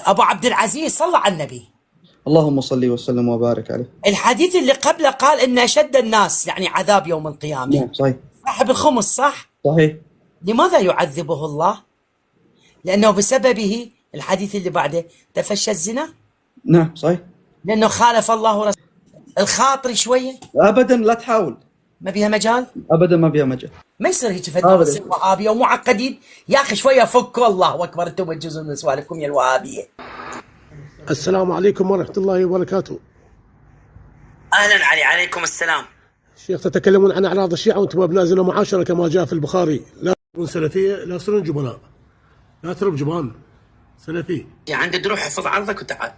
أبو عبد العزيز صلى على النبي. اللهم صل وسلم وبارك عليه. الحديث اللي قبله قال إن أشد الناس يعني عذاب يوم القيامة نعم صحيح. صاحب الخمس، صح؟ صحيح. لماذا يعذبه الله؟ لأنه بسببه الحديث اللي بعده تفشى الزنا. نعم صحيح. لأنه خالف الله ورسوله. الخاطري شوية أبدا لا تحاول، ما بيها مجال، أبدا ما بيها مجال. ما يصير هيك فدوا تصير وهابية ومعقدين. يا أخي شوية فكوا، الله أكبر، أنتم تجوزون من سوالفكم يا الوهابية. السلام عليكم ورحمة الله وبركاته. أهلا علي، عليكم السلام. شيخ، تتكلمون عن أعراض الشيعة وأنتم أبناء زنا معاشرة كما جاء في البخاري. لا تكون سلفية، لا تصيرون جبناء، لا ترب جبان، سلفي. عندي دروح، حفظ عرضك وتعال.